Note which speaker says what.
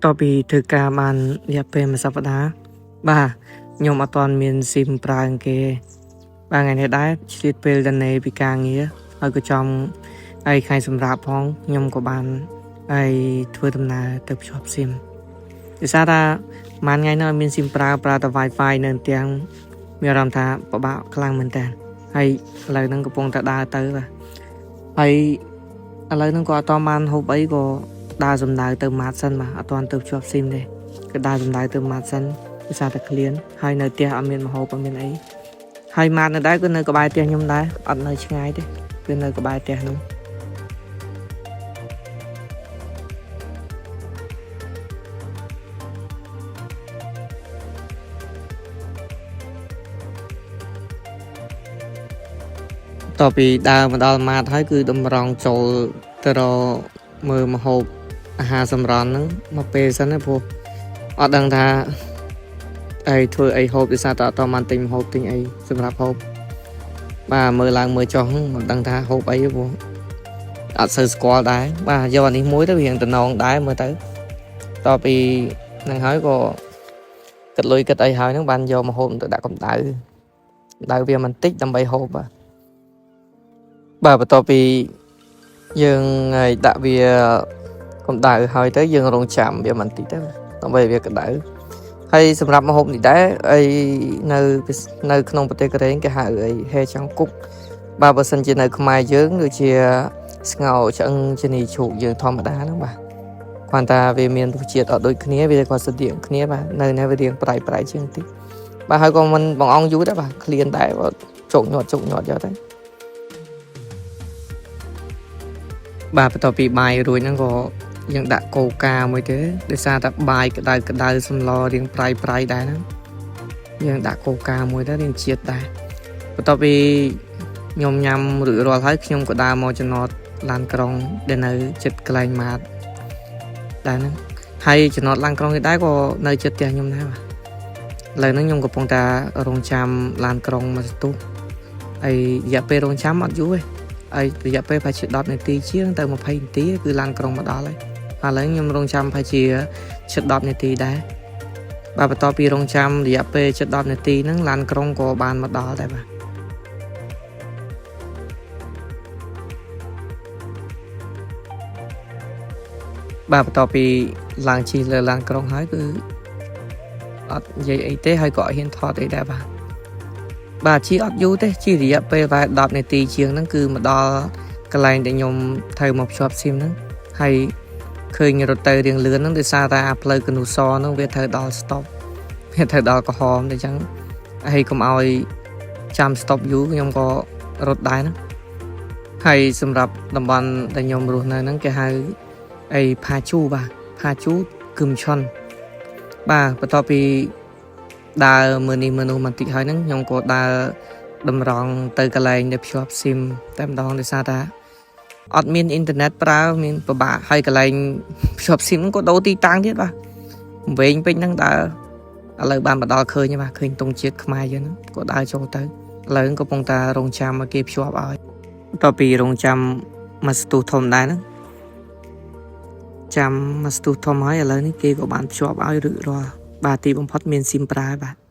Speaker 1: ต่อពីធ្វើការបានរយៈពេលមួយសប្តាហ៍បាទខ្ញុំអត់ទាន់មានស៊ីមប្រើគេបាទថ្ងៃនេះដែរឆ្លៀតពេលដណេពីការងារហើយក៏ចំហើយថ្ងៃសម្រាប់ផងខ្ញុំក៏បានហើយធ្វើដំណើរទៅភ្ជាប់ស៊ីមដោយសារថាមួយថ្ងៃនោះមានស៊ីមប្រើតែ Wi-Fi នៅទាំងមានអារម្មណ៍ថាពិបាកខ្លាំងមែនតើហើយឥឡូវហ្នឹងកំពុងតែដើរទៅបាទហើយឥឡូវហ្នឹងក៏អត់ទាន់បានហូបអីក៏ដើរសំដៅទៅម៉ាត់សិនបាទអត់ទាន់ទៅភ្ជាប់ស៊ីមទេក៏ដើរសំដៅទៅម៉ាត់សិនដោយសារតែឃ្លានហើយនៅផ្ទះអត់មានម្ហូបអត់មានអីហើយម៉ាត់នៅដែរគឺនៅក្បែរផ្ទះខ្ញុំដែរអត់នៅឆ្ងាយទេគឺនៅក្បែរផ្ទះហ្នឹងតពីដើរមកដល់ម៉ាត់ហើយគឺតម្រង់ចូលទៅរកមើលម្ហូបអាហារសម្រន់ហ្នឹងមកពេលសិនណាព្រោះអត់ដឹងថាអីធ្វើអីហូបដោយសារតែអត់តបានទិញម្ហូបទិញអីសម្រាប់ហូបបាទមើលឡើងមើលចុះមិនដឹងថាហូបអីព្រោះអត់សូវស្គាល់ដែរបាទយកអានេះមួយទៅរៀងតំណងដែរមើលទៅតពីហ្នឹងហើយក៏គិតលុយគិតអីហើយហ្នឹងបានយកម្ហូបទៅដាក់កម្ដៅវាមិនតិចដើម្បីហូបបាទបន្ទាប់ពីយើងឲ្យដាក់វាកម្ដៅហើយទៅយើងរងចាំវាមិនតិចទៅដើម្បីវាក្ដៅហើយសម្រាប់ម្ហូបនេះដែរអីនៅក្នុងប្រទេសកូរ៉េគេហៅអីហេចង់គុកបាទបើសិនជានៅខ្មែរយើងដូចជាស្ងោរឆ្អឹងជំនីជ្រូកយើងធម្មតាហ្នឹងបាទគ្រាន់តែវាមានរសជាតិអត់ដូចគ្នាវាក៏ស្តៀងគ្នាបាទនៅវារៀងប្រៃជាងតិចបាទហើយក៏មិនបងអង្គយូរដែរបាទឃ្លានដែរជោគញាត់យកទៅបាទបន្ទាប់ពីបាយរួចហ្នឹងក៏យើងដាក់កូកាមួយទេដោយសារតែបាយក្តៅសម្លរៀងប្រៃដែរហ្នឹងយើងដាក់កូកាមួយទៅរៀងជាតិដែរបន្ទាប់ពីខ្ញុំញ៉ាំរួចរាល់ហើយខ្ញុំក៏ដើរមកចំណតឡានក្រុងដែលនៅជិតកន្លែងម៉ាតដែរហ្នឹងហើយចំណតឡានក្រុងនេះដែរក៏នៅជិតផ្ទះខ្ញុំដែរបាទឥឡូវហ្នឹងខ្ញុំកំពុងតែរងចាំឡានក្រុងមកស្ទុះហើយរយៈពេលរងចាំអត់យូរទេហើយរយៈពេលប្រហែលជា10នាទីជាងទៅ20នាទីគឺឡានក្រុងមកដល់ហើយឥឡូវខ្ញុំរងចាំប្រហែលជាជិត10នាទីដែរបាទបន្ទាប់ពីរងចាំរយៈពេលជិត10នាទីហ្នឹងឡានក្រុងក៏បានមកដល់ដែរបាទបន្ទាប់ពីឡើងជិះលើឡានក្រុងហើយគឺអត់និយាយអីទេហើយក៏អត់ហ៊ានថតអីដែរបាទជិះអត់យូរទេជិះរយៈពេលប្រហែល10នាទីជាងហ្នឹងគឺមកដល់កន្លែងដែលខ្ញុំត្រូវមកភ្ជាប់ស៊ីមហ្នឹងហើយឃើញរត់ទៅរៀងលឿនហ្នឹងដោយសារតែអាផ្លូវកនូសហ្នឹងវាត្រូវដល់ stop វាត្រូវដល់ក្រហមតែអញ្ចឹងហើយកុំឲ្យចាំ stop យូរខ្ញុំក៏រត់ដែរណាហើយសម្រាប់តំបន់ដែលខ្ញុំរស់នៅហ្នឹងគេហៅអីផាជូបាទផាជូគឹមឆុនបាទបន្ទាប់ពីដើរមើលនេះមើលនោះបន្តិចហើយហ្នឹងខ្ញុំក៏ដើរតម្រង់ទៅកន្លែងដែលភ្ជាប់ស៊ីមតែម្ដងដោយសារថាអត់មានអ៊ីនធឺណិតប្រើមានពិបាកហើយកន្លែងភ្ជាប់ស៊ីមក៏ដូរទីតាំងទៀតបាទវែងពេកហ្នឹងដើរឥឡូវបានមកដល់ឃើញបាទឃើញទង់ជាតិខ្មែរយើងហ្នឹងក៏ដើរចូលទៅឥឡូវកំពុងតែរងចាំឲ្យគេភ្ជាប់ឲ្យបន្ទាប់ពីរងចាំមកស្ទុះធំដែរហ្នឹងចាំមកស្ទុះធំហើយឥឡូវនេះគេក៏បានភ្ជាប់ឲ្យរួចរាល់បាទទីបំផុតមានស៊ីមប្រើបាទ